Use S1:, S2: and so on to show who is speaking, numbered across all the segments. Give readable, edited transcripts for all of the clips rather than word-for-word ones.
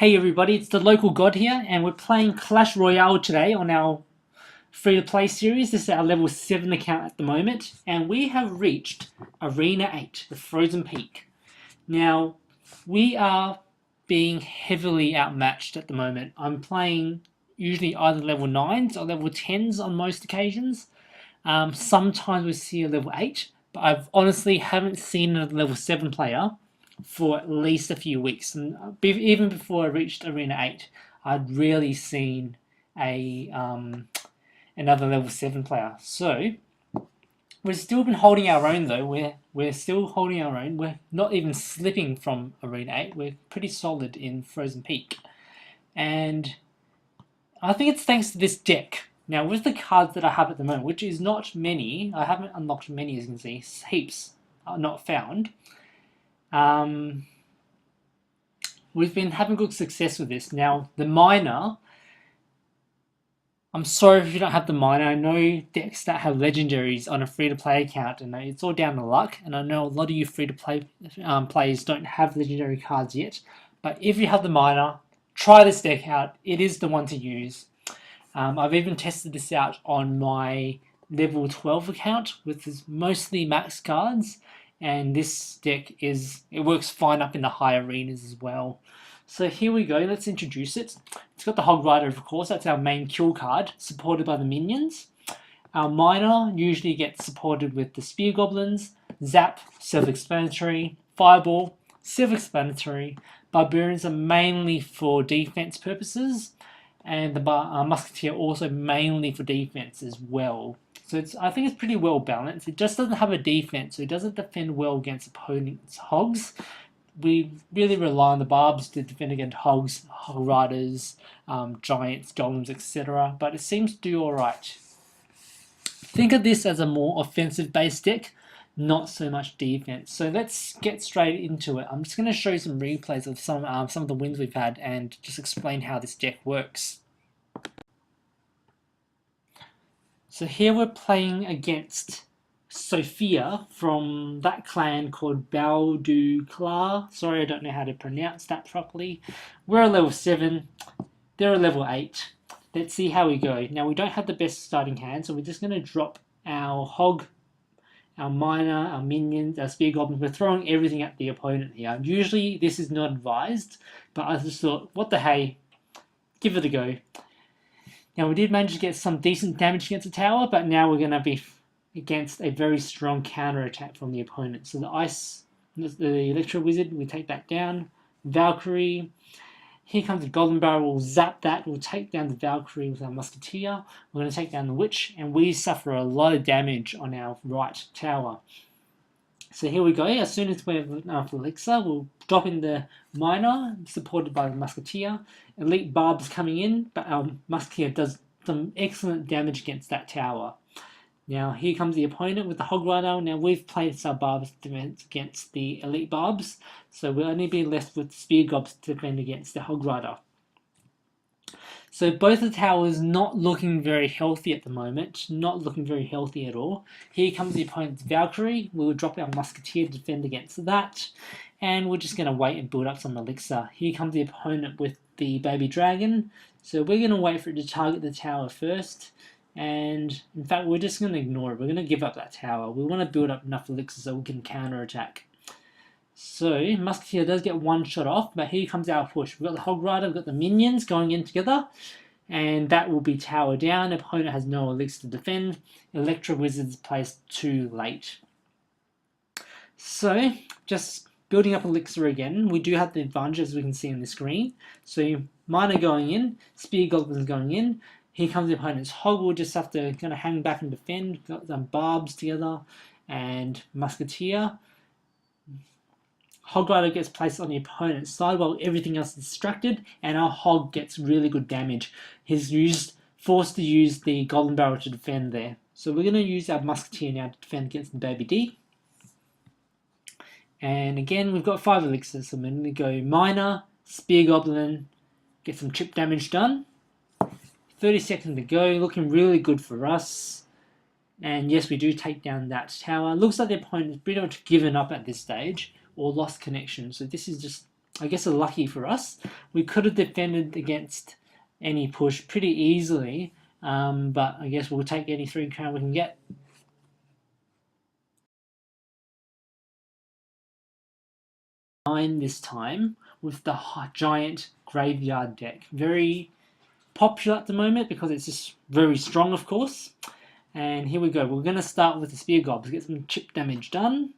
S1: Hey everybody, it's the local god here, and we're playing Clash Royale today on our free-to-play series. This is our level 7 account at the moment, and we have reached Arena 8, the Frozen Peak. Now, we are being heavily outmatched at the moment. I'm playing usually either level 9s or level 10s on most occasions. Sometimes we see a level 8, but I honestly haven't seen a level 7 player for at least a few weeks. And even before I reached Arena 8, I'd rarely seen a another level 7 player. So we've still been holding our own though. We're still holding our own. We're not even slipping from Arena 8. We're pretty solid in Frozen Peak. And I think it's thanks to this deck. Now with the cards that I have at the moment, which is not many, I haven't unlocked many as you can see, heaps are not found. We've been having good success with this. Now, the miner, I'm sorry if you don't have the miner. I know decks that have legendaries on a free-to-play account, and it's all down to luck. And I know a lot of you free-to-play players don't have legendary cards yet. But if you have the miner, try this deck out. It is the one to use. I've even tested this out on my level 12 account with mostly max cards. And this deck it works fine up in the high arenas as well. So here we go, let's introduce it. It's got the Hog Rider, of course, that's our main kill card, supported by the minions. Our Miner usually gets supported with the Spear Goblins. Zap, self-explanatory. Fireball, self-explanatory. Barbarians are mainly for defense purposes. And the Musketeer also mainly for defense as well. So I think it's pretty well balanced. It just doesn't have a defense, so it doesn't defend well against opponents' hogs. We really rely on the barbs to defend against hogs, hog riders, giants, golems, etc. But it seems to do alright. Think of this as a more offensive-based deck, not so much defense. So let's get straight into it. I'm just going to show you some replays of some of the wins we've had and just explain how this deck works. So here we're playing against Sophia from that clan called Balduklar. Sorry, I don't know how to pronounce that properly. We're a level 7. They're a level 8. Let's see how we go. Now, we don't have the best starting hand, so we're just going to drop our hog, our miner, our minions, our spear goblins. We're throwing everything at the opponent here. Usually, this is not advised, but I just thought, what the hey, give it a go. Now, we did manage to get some decent damage against the tower, but now we're going to be against a very strong counter attack from the opponent. So the Electro Wizard, we take that down. Valkyrie, here comes the Golden Barrel, we'll zap that, we'll take down the Valkyrie with our Musketeer. We're going to take down the Witch, and we suffer a lot of damage on our right tower. So here we go, as soon as we have enough elixir, we'll drop in the Miner, supported by the Musketeer. Elite Barbs coming in, but our Musketeer does some excellent damage against that tower. Now here comes the opponent with the Hog Rider. Now we've placed our Barbs defense against the Elite Barbs, so we'll only be left with Spear Gobs to defend against the Hog Rider. So both the towers not looking very healthy at the moment, not looking very healthy at all. Here comes the opponent's Valkyrie. We will drop our Musketeer to defend against that, and we're just going to wait and build up some elixir. Here comes the opponent with the Baby Dragon. So we're going to wait for it to target the tower first. And in fact, we're just going to ignore it. We're going to give up that tower. We want to build up enough elixir so we can counterattack. So Musketeer does get one shot off, but here comes our push. We've got the Hog Rider, we've got the minions going in together, and that will be tower down. The opponent has no elixir to defend. Electro Wizard's placed too late. So just building up elixir again. We do have the advantage as we can see on the screen. So Miner going in, Spear Goblins going in. Here comes the opponent's hog. We'll just have to kind of hang back and defend. Got some barbs together and Musketeer. Hog Rider gets placed on the opponent's side while everything else is distracted, and our hog gets really good damage. He's forced to use the Golden Barrel to defend there. So we're going to use our Musketeer now to defend against the Baby D. And again, we've got 5 elixirs, so we're going to go Miner, Spear Goblin, get some chip damage done. 30 seconds to go, looking really good for us. And yes, we do take down that tower. Looks like the opponent has pretty much given up at this stage or lost connection. So this is just I guess lucky for us. We could have defended against any push pretty easily, but I guess we'll take any 3 crown we can get. This time with the giant graveyard deck. Very popular at the moment because it's just very strong, of course. And here we go. We're going to start with the Spear Gobs, get some chip damage done.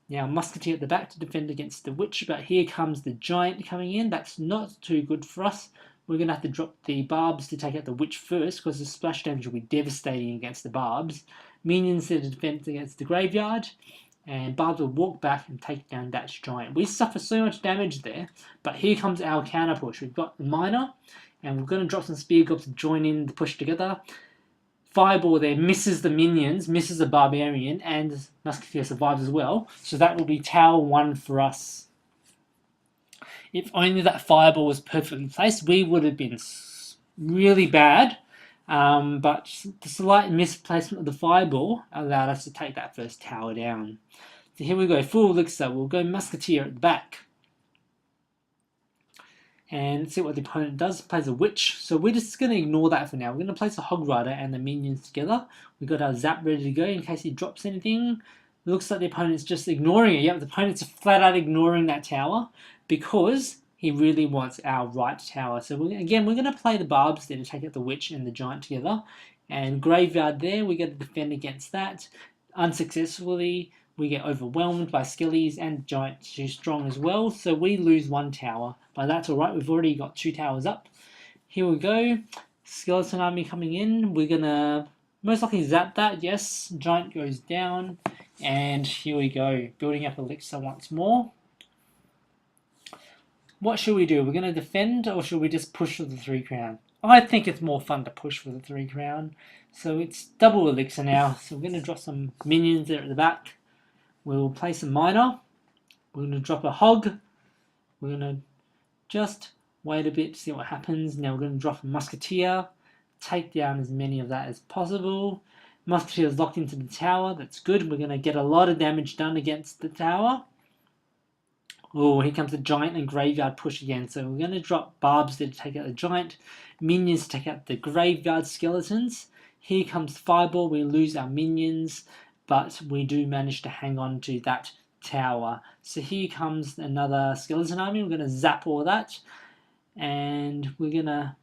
S1: Now, Musketeer at the back to defend against the Witch, but here comes the Giant coming in. That's not too good for us. We're going to have to drop the Barbs to take out the Witch first, because the splash damage will be devastating against the Barbs. Minions to defend against the Graveyard, and Barbs will walk back and take down that Giant. We suffer so much damage there, but here comes our counter push. We've got the Miner, and we're going to drop some Spear Gobs to join in the push together. Fireball there misses the minions, misses the Barbarian, and Musketeer survives as well. So that will be Tower 1 for us. If only that Fireball was perfectly placed, we would have been really bad. But the slight misplacement of the Fireball allowed us to take that first tower down. So here we go, full elixir. We'll go Musketeer at the back. And see what the opponent does. Plays a Witch. So we're just going to ignore that for now. We're going to place a Hog Rider and the minions together. We've got our Zap ready to go in case he drops anything. It looks like the opponent's just ignoring it. Yep, the opponent's flat out ignoring that tower because he really wants our right tower. So we're going to play the Barbs there to take out the Witch and the Giant together. And Graveyard there, we got to defend against that. Unsuccessfully, we get overwhelmed by Skellies and Giant too strong as well. So we lose 1 tower. But that's alright, we've already got 2 towers up. Here we go. Skeleton army coming in. We're going to most likely zap that. Yes, Giant goes down. And here we go. Building up elixir once more. What should we do? We're going to defend or should we just push for the 3 crown? I think it's more fun to push for the 3 crown. So it's double elixir now. So we're going to drop some minions there at the back. We'll place a Miner. We're going to drop a Hog. We're going to just wait a bit to see what happens. Now we're going to drop a Musketeer. Take down as many of that as possible. Musketeer is locked into the tower. That's good. We're going to get a lot of damage done against the tower. Oh, here comes the Giant and Graveyard push again. So we're going to drop Barbs there to take out the Giant. Minions to take out the Graveyard Skeletons. Here comes Fireball. We lose our minions, but we do manage to hang on to that tower. So here comes another skeleton army. We're going to zap all that, and we're going to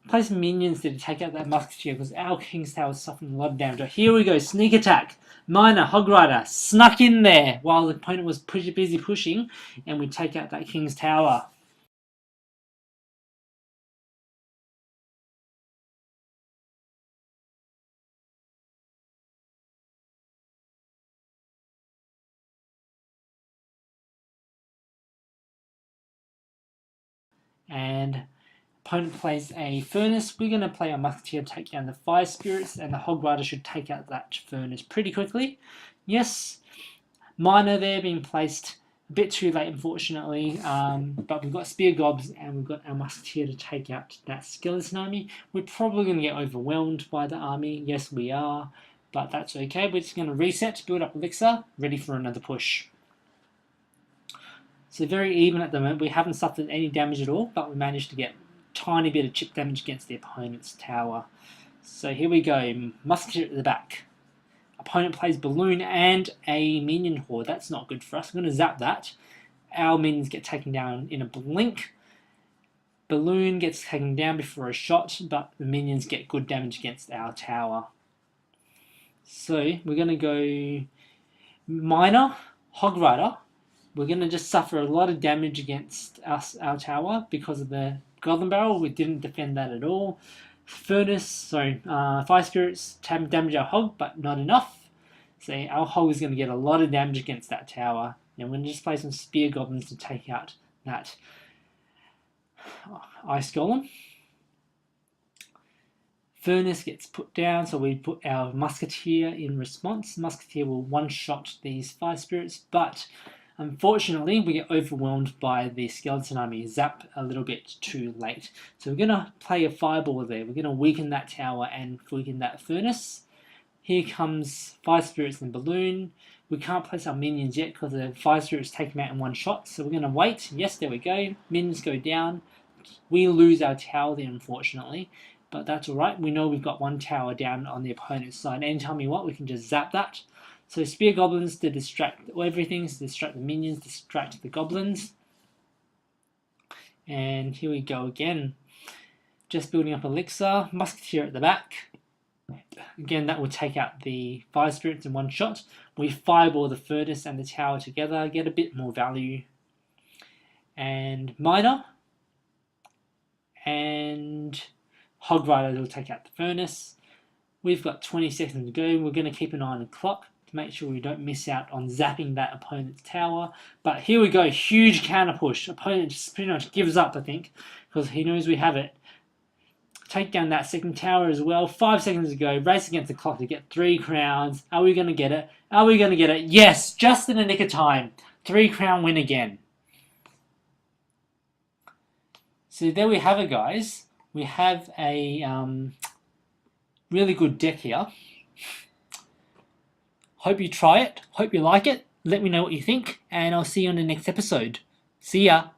S1: place minions to take out that Musketeer because our King's Tower is suffering a lot of damage. Here we go, sneak attack. Miner, Hog Rider, snuck in there while the opponent was busy pushing, and we take out that King's Tower. And opponent plays a Furnace. We're going to play a Musketeer to take down the Fire Spirits, and the Hog Rider should take out that Furnace pretty quickly. Yes, Miner there being placed a bit too late, unfortunately, but we've got Spear Gobs and we've got our Musketeer to take out that Skeleton army. We're probably going to get overwhelmed by the army. Yes, we are, but that's okay. We're just going to reset, build up Elixir, ready for another push. So very even at the moment. We haven't suffered any damage at all, but we managed to get a tiny bit of chip damage against the opponent's tower. So here we go, Musketeer at the back. Opponent plays Balloon and a Minion Horde. That's not good for us. I'm going to zap that. Our minions get taken down in a blink. Balloon gets taken down before a shot, but the minions get good damage against our tower. So we're going to go Miner, Hog Rider. We're going to just suffer a lot of damage against our tower because of the Golden Barrel. We didn't defend that at all. Fire Spirits damage our Hog, but not enough. So our Hog is going to get a lot of damage against that tower. Now we're going to just play some Spear Goblins to take out that Ice Golem. Furnace gets put down, so we put our Musketeer in response. Musketeer will one-shot these Fire Spirits, but unfortunately, we get overwhelmed by the Skeleton army, zap a little bit too late. So we're going to play a Fireball there. We're going to weaken that tower and weaken that Furnace. Here comes Fire Spirits and Balloon. We can't place our minions yet because the fire spirits take them out in one shot. So we're going to wait. Yes, there we go. Minions go down. We lose our tower there, unfortunately. But that's alright. We know we've got one tower down on the opponent's side. Anytime we want, we can just zap that. So spear goblins to distract everything. To distract the minions, distract the goblins. And here we go again. Just building up elixir. Musketeer at the back. Again, that will take out the fire spirits in one shot. We fireball the furnace and the tower together, get a bit more value. And miner and hog rider will take out the furnace. We've got 20 seconds to go. We're going to keep an eye on the clock to make sure we don't miss out on zapping that opponent's tower. But here we go, huge counter push. Opponent just pretty much gives up, I think, because he knows we have it. Take down that second tower as well. 5 seconds to go. Race against the clock to get 3 crowns. Are we going to get it? Are we going to get it? Yes! Just in the nick of time. 3 crown win again. So there we have it, guys. We have a really good deck here. Hope you try it. Hope you like it. Let me know what you think. And I'll see you on the next episode. See ya.